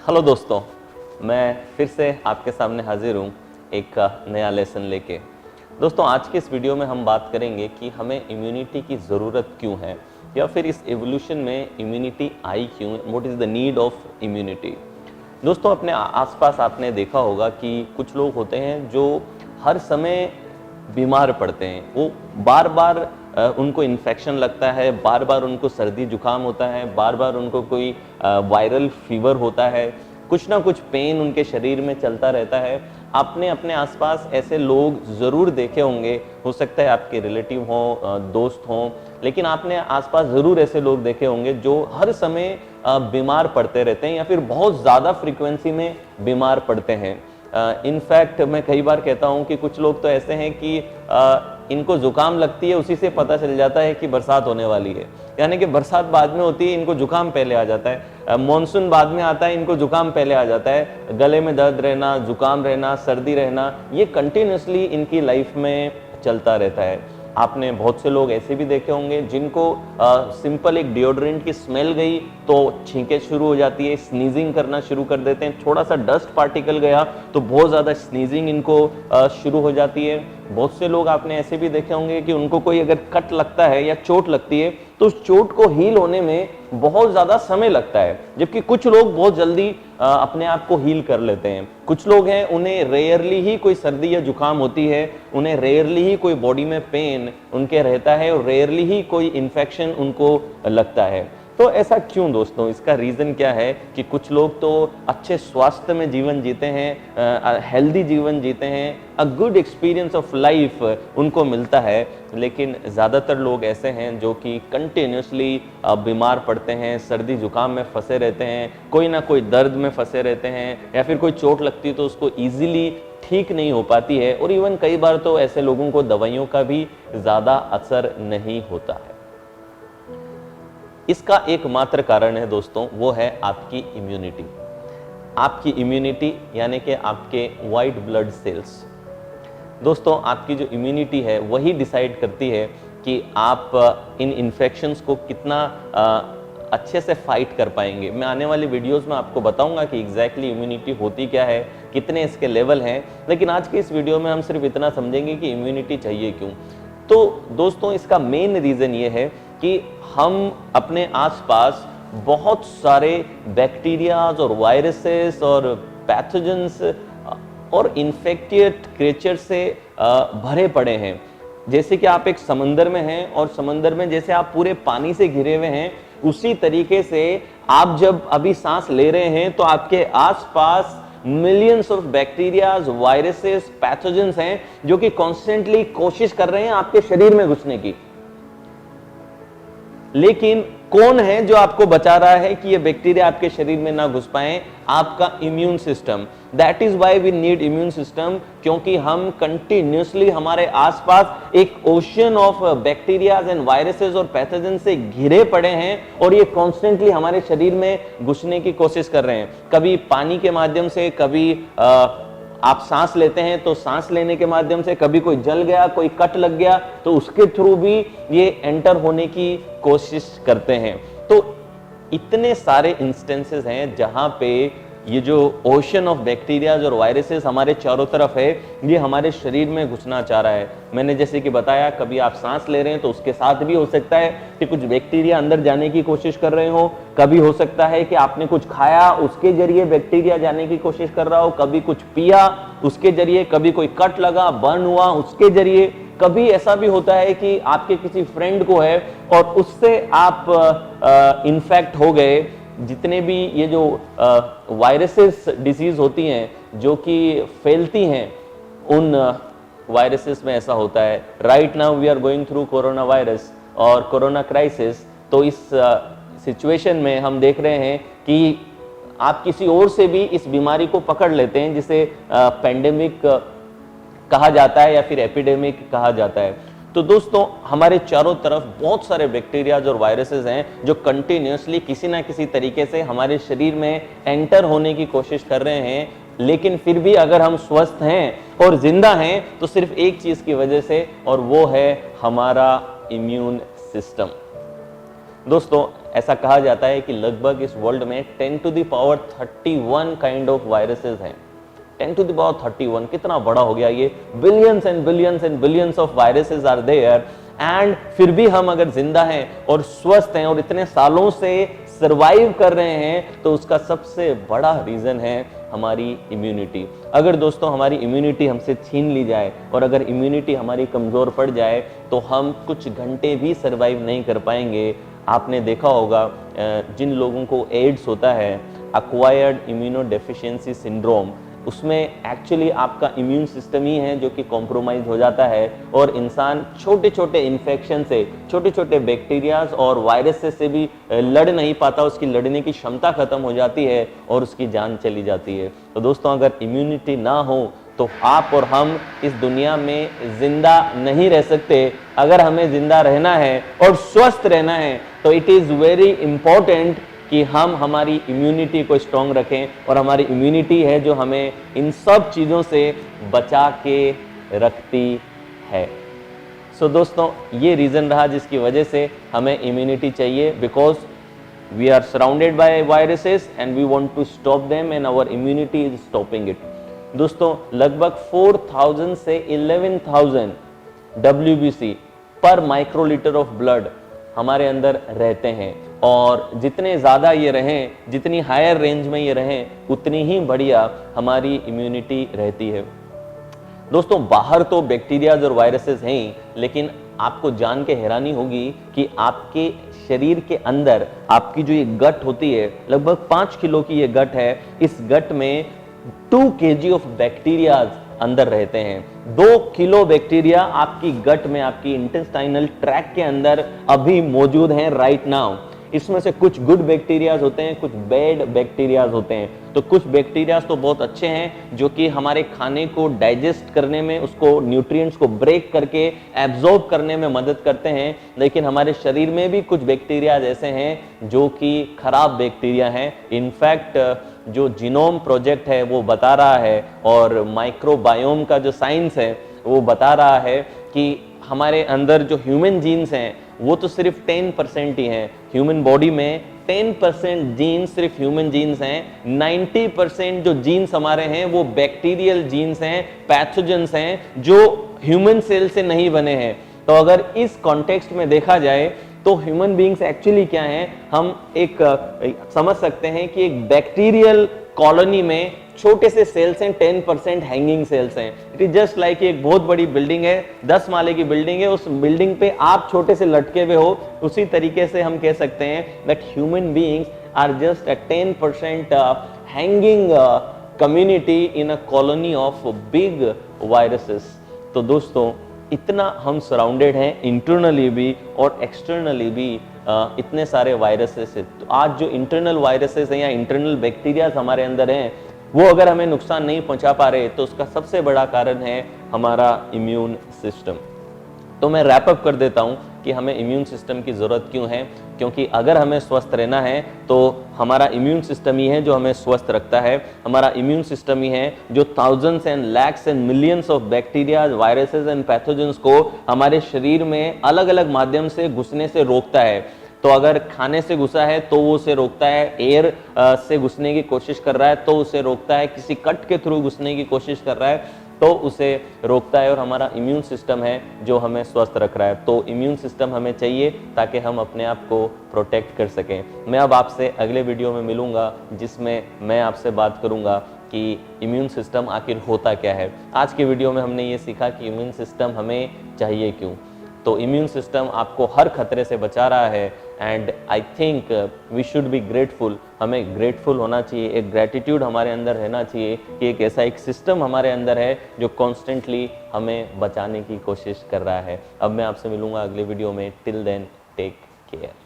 Hello दोस्तों, मैं फिर से आपके सामने हाजिर हूँ एक नया लेसन लेके। दोस्तों, आज के इस वीडियो में हम बात करेंगे कि हमें इम्यूनिटी की ज़रूरत क्यों है, या फिर इस एवोल्यूशन में इम्यूनिटी आई क्यों, what is the need of immunity. दोस्तों, अपने आसपास आपने देखा होगा कि कुछ लोग होते हैं जो हर समय बीमार पड़ते हैं। वो बार बार उनको इन्फेक्शन लगता है, बार बार उनको सर्दी जुकाम होता है, बार बार उनको कोई वायरल फीवर होता है, कुछ ना कुछ पेन उनके शरीर में चलता रहता है। आपने अपने आसपास ऐसे लोग ज़रूर देखे होंगे, हो सकता है आपके रिलेटिव हों, दोस्त हों, लेकिन आपने आसपास ज़रूर ऐसे लोग देखे होंगे जो हर समय बीमार पड़ते रहते हैं या फिर बहुत ज़्यादा फ्रीक्वेंसी में बीमार पड़ते हैं। इनफैक्ट मैं कई बार कहता हूं कि कुछ लोग तो ऐसे हैं कि इनको जुकाम लगती है, उसी से पता चल जाता है कि बरसात होने वाली है। यानी कि बरसात बाद में होती है, इनको जुकाम पहले आ जाता है। मॉनसून बाद में आता है, इनको जुकाम पहले आ जाता है। गले में दर्द रहना, जुकाम रहना, सर्दी रहना, ये कंटिन्यूसली इनकी लाइफ में चलता रहता है। आपने बहुत से लोग ऐसे भी देखे होंगे जिनको सिंपल एक डिओड्रेंट की स्मेल गई तो छींकें शुरू हो जाती है, स्नीजिंग करना शुरू कर देते हैं। थोड़ा सा डस्ट पार्टिकल गया तो बहुत ज़्यादा स्नीजिंग इनको शुरू हो जाती है। बहुत से लोग आपने ऐसे भी देखे होंगे कि उनको कोई अगर कट लगता है या चोट लगती है तो उस चोट को हील होने में बहुत ज़्यादा समय लगता है, जबकि कुछ लोग बहुत जल्दी अपने आप को हील कर लेते हैं। कुछ लोग हैं, उन्हें रेयरली ही कोई सर्दी या जुकाम होती है, उन्हें रेयरली ही कोई बॉडी में पेन उनके रहता है और रेयरली ही कोई इन्फेक्शन उनको लगता है। तो ऐसा क्यों दोस्तों? इसका रीज़न क्या है कि कुछ लोग तो अच्छे स्वास्थ्य में जीवन जीते हैं, हेल्दी जीवन जीते हैं, a good experience of life उनको मिलता है, लेकिन ज़्यादातर लोग ऐसे हैं जो कि कंटिन्यूसली बीमार पड़ते हैं, सर्दी जुकाम में फंसे रहते हैं, कोई ना कोई दर्द में फंसे रहते हैं, या फिर कोई चोट लगती है तो उसको ईजिली ठीक नहीं हो पाती है, और इवन कई बार तो ऐसे लोगों को दवाइयों का भी ज़्यादा असर नहीं होता है। इसका एकमात्र कारण है दोस्तों, वो है आपकी इम्यूनिटी। आपकी इम्यूनिटी यानी कि आपके वाइट ब्लड सेल्स। दोस्तों, आपकी जो इम्यूनिटी है वही डिसाइड करती है कि आप इन इन्फेक्शंस को कितना अच्छे से फाइट कर पाएंगे। मैं आने वाली वीडियोस में आपको बताऊंगा कि एग्जैक्टली इम्यूनिटी होती क्या है, कितने इसके लेवल हैं, लेकिन आज के इस वीडियो में हम सिर्फ इतना समझेंगे कि इम्यूनिटी चाहिए क्यों। तो दोस्तों, इसका मेन रीज़न ये है कि हम अपने आसपास बहुत सारे बैक्टीरियाज और वायरसेस और पैथोजेंस और इन्फेक्टेड क्रिएचर से भरे पड़े हैं। जैसे कि आप एक समंदर में हैं और समंदर में जैसे आप पूरे पानी से घिरे हुए हैं, उसी तरीके से आप जब अभी सांस ले रहे हैं तो आपके आसपास millions of bacterias, viruses, pathogens हैं जो कि कॉन्स्टेंटली कोशिश कर रहे हैं आपके शरीर में घुसने की। लेकिन कौन है जो आपको बचा रहा है कि ये बैक्टीरिया आपके शरीर में ना घुस पाए? आपका immune system. That is why we need immune system, क्योंकि हम कंटिन्यूसली हमारे आसपास एक ocean of bacterias and viruses और पैथोजन से घिरे पड़े हैं, और ये कॉन्स्टेंटली हमारे शरीर में घुसने की कोशिश कर रहे हैं। कभी पानी के माध्यम से, कभी आप सांस लेते हैं तो सांस लेने के माध्यम से, कभी कोई जल गया, कोई कट लग गया तो उसके थ्रू भी ये एंटर होने की कोशिश करते हैं। तो इतने सारे इंस्टेंसेस हैं जहां पे ये जो ओशन ऑफ बैक्टीरियाज और वायरसेस हमारे चारों तरफ है, ये हमारे शरीर में घुसना चाह रहा है। मैंने जैसे कि बताया, कभी आप सांस ले रहे हैं तो उसके साथ भी हो सकता है कि कुछ बैक्टीरिया अंदर जाने की कोशिश कर रहे हो, कभी हो सकता है कि आपने कुछ खाया उसके जरिए बैक्टीरिया जाने की कोशिश कर रहा हो, कभी कुछ पिया उसके जरिए, कभी कोई कट लगा, बर्न हुआ उसके जरिए, कभी ऐसा भी होता है कि आपके किसी फ्रेंड को है और उससे आप इन्फेक्ट हो गए। जितने भी ये जो वायरसेस डिजीज होती हैं जो कि फैलती हैं, उन वायरसेस में ऐसा होता है। Right now we are going through corona virus और कोरोना क्राइसिस। तो इस सिचुएशन में हम देख रहे हैं कि आप किसी और से भी इस बीमारी को पकड़ लेते हैं, जिसे पेंडेमिक कहा जाता है या फिर एपिडेमिक कहा जाता है। तो दोस्तों, हमारे चारों तरफ बहुत सारे बैक्टीरियाज और वायरसेस हैं जो कंटिन्यूसली किसी ना किसी तरीके से हमारे शरीर में एंटर होने की कोशिश कर रहे हैं, लेकिन फिर भी अगर हम स्वस्थ हैं और जिंदा हैं तो सिर्फ एक चीज की वजह से, और वो है हमारा इम्यून सिस्टम। दोस्तों, ऐसा कहा जाता है कि लगभग इस वर्ल्ड में 10 to the power 31 kind of viruses हैं। 10 to the power 31 कितना बड़ा हो गया ये, billions and billions and billions of viruses are there, and फिर भी हम अगर जिंदा हैं और स्वस्थ हैं और इतने सालों से सरवाइव कर रहे हैं, तो उसका सबसे बड़ा रीजन है हमारी इम्यूनिटी। अगर दोस्तों हमारी इम्यूनिटी हमसे छीन ली जाए और अगर इम्यूनिटी हमारी कमजोर पड़ जाए तो हम कुछ घंटे भी सरवाइव नहीं कर पाएंगे। आपने देखा होगा जिन लोगों को एड्स होता है, एक्वायर्ड इम्यूनो डेफिशिएंसी सिंड्रोम, उसमें एक्चुअली आपका इम्यून सिस्टम ही है जो कि कॉम्प्रोमाइज हो जाता है और इंसान छोटे छोटे इन्फेक्शन से, छोटे छोटे बैक्टीरियाज और वायरसेस से भी लड़ नहीं पाता, उसकी लड़ने की क्षमता खत्म हो जाती है और उसकी जान चली जाती है। तो दोस्तों अगर इम्यूनिटी ना हो तो आप और हम इस दुनिया में जिंदा नहीं रह सकते। अगर हमें जिंदा रहना है और स्वस्थ रहना है तो इट इज़ वेरी इंपॉर्टेंट कि हम हमारी इम्यूनिटी को स्ट्रॉन्ग रखें, और हमारी इम्यूनिटी है जो हमें इन सब चीज़ों से बचा के रखती है। सो दोस्तों ये रीज़न रहा जिसकी वजह से हमें इम्यूनिटी चाहिए, because we are surrounded by viruses and we want to stop them and our immunity is stopping it. दोस्तों लगभग 4000 से 11000 WBC पर माइक्रोलीटर ऑफ ब्लड हमारे अंदर रहते हैं, और जितने ज़्यादा ये रहें, जितनी हायर रेंज में ये रहें, उतनी ही बढ़िया हमारी इम्यूनिटी रहती है। दोस्तों बाहर तो बैक्टीरियाज और वायरसेस हैं ही, लेकिन आपको जान के हैरानी होगी कि आपके शरीर के अंदर आपकी जो ये गट होती है, लगभग 5 किलो की ये गट है। इस गट में 2 kg ऑफ बैक्टीरियाज अंदर रहते हैं। 2 किलो बैक्टीरिया आपकी गट में, आपकी इंटेस्टाइनल ट्रैक के अंदर अभी मौजूद हैं राइट नाउ। इसमें से कुछ गुड बैक्टीरियाज होते हैं, कुछ बैड बैक्टीरियाज होते हैं। तो कुछ बैक्टीरियाज तो बहुत अच्छे हैं जो कि हमारे खाने को डाइजेस्ट करने में, उसको न्यूट्रिएंट्स को ब्रेक करके एब्जॉर्ब करने में मदद करते हैं, लेकिन हमारे शरीर में भी कुछ बैक्टीरियाज ऐसे हैं जो कि खराब बैक्टीरिया हैं। इनफैक्ट जो जीनोम प्रोजेक्ट है वो बता रहा है, और माइक्रोबायोम का जो साइंस है वो बता रहा है कि हमारे अंदर जो ह्यूमन जीन्स हैं वो तो सिर्फ 10% ही हैं। ह्यूमन बॉडी में 10% जीन्स सिर्फ ह्यूमन जीन्स हैं, 90% जो जीन्स हमारे हैं वो बैक्टीरियल जीन्स हैं, पैथोजेंस हैं जो ह्यूमन सेल से नहीं बने हैं। तो अगर इस कॉन्टेक्स्ट में देखा जाए तो ह्यूमन बीइंग्स एक्चुअली क्या हैं, हम एक समझ सकते हैं कि एक बैक्टीरियल कॉलोनी में छोटे से सेल्स हैं, 10% हैंगिंग सेल्स हैं। इट इज जस्ट लाइक एक बहुत बड़ी बिल्डिंग है, 10 माले की बिल्डिंग है, उस बिल्डिंग पे आप छोटे से लटके हुए हो। उसी तरीके से हम कह सकते हैं that human beings are just a 10% hanging community in a colony of big viruses. तो दोस्तों इतना हम सराउंडेड हैं इंटरनली भी और एक्सटर्नली भी इतने सारे वायरसेस से। तो आज जो इंटरनल वायरसेस हैं या इंटरनल बैक्टीरियाज हमारे अंदर हैं, वो अगर हमें नुकसान नहीं पहुंचा पा रहे तो उसका सबसे बड़ा कारण है हमारा इम्यून सिस्टम। तो मैं रैप अप कर देता हूं कि हमें इम्यून सिस्टम की ज़रूरत क्यों है, क्योंकि अगर हमें स्वस्थ रहना है तो हमारा इम्यून सिस्टम ही है जो हमें स्वस्थ रखता है। हमारा इम्यून सिस्टम ही है जो thousands and lakhs and millions of bacteria, viruses and pathogens को हमारे शरीर में अलग अलग माध्यम से घुसने से रोकता है। तो अगर खाने से घुसा है तो वो उसे रोकता है, एयर से घुसने की कोशिश कर रहा है तो उसे रोकता है, किसी कट के थ्रू घुसने की कोशिश कर रहा है तो उसे रोकता है, और हमारा इम्यून सिस्टम है जो हमें स्वस्थ रख रहा है। तो इम्यून सिस्टम हमें चाहिए ताकि हम अपने आप को प्रोटेक्ट कर सकें। मैं अब आपसे अगले वीडियो में मिलूंगा जिसमें मैं आपसे बात करूंगा कि इम्यून सिस्टम आखिर होता क्या है। आज के वीडियो में हमने ये सीखा कि इम्यून सिस्टम हमें चाहिए क्यों। तो इम्यून सिस्टम आपको हर खतरे से बचा रहा है, and I think we should be grateful. हमें ग्रेटफुल होना चाहिए, एक ग्रेटिट्यूड हमारे अंदर रहना चाहिए कि एक ऐसा एक सिस्टम हमारे अंदर है जो कॉन्स्टेंटली हमें बचाने की कोशिश कर रहा है। अब मैं आपसे मिलूंगा अगले वीडियो में। Till then take care.